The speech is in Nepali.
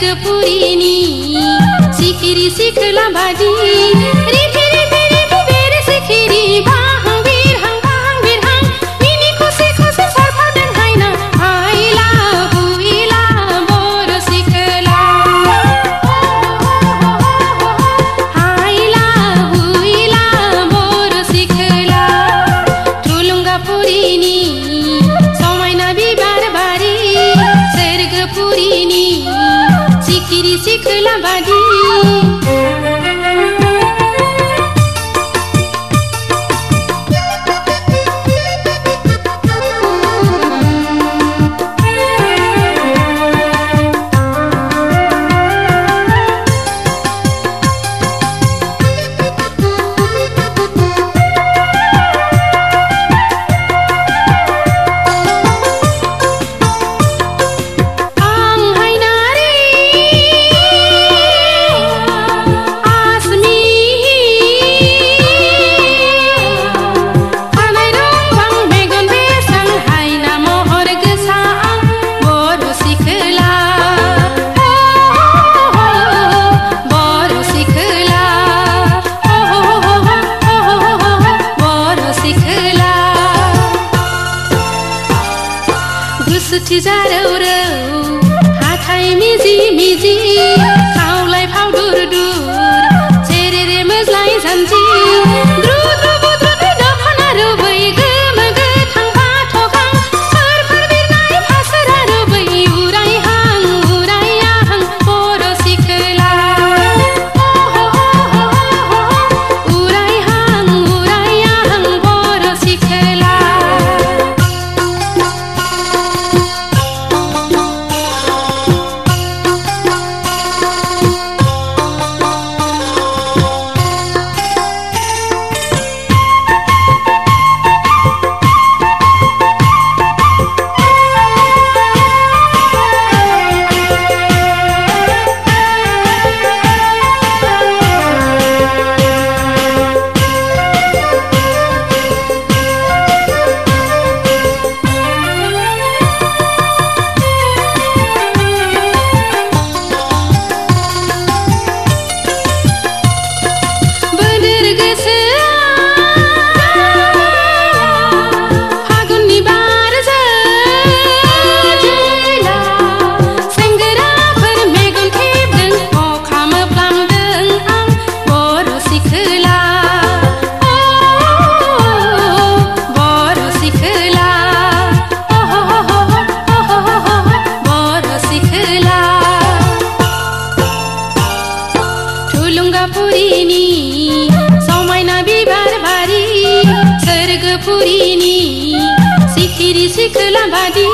सोर्गपुरीनी सिखिरी सिखला बाजी रिथि रिथि रिथि बेर सिखिरी बाहां बिरहां मिनी खुसी खुसी सरफादन हाइना हाइला हुइला बोर सिखला हाइला हुइला बोर सिखला थुलुंगापुरीनी समायना बिबार बारी सोर्गपुरीनी सिखिरी सिखला बाजी गुसुथि जारौ रौ हाथाय मिजि मिजि खावलाय फाव दुर दुर सेरेरे मोज्लाय जानजि द्रु द्रु बुद्रुनि दखना रुबै गोमो गोथां बाथगां फोर बिरनाय फासोरा रुबै उरायहां उरायहां बर' सिखोला उरायहां उरायहां बर' सिखोला थुलुंगापुरीनी समायना बिबार बारी सोर्गपुरीनी सिखिरी सिखला बाजी।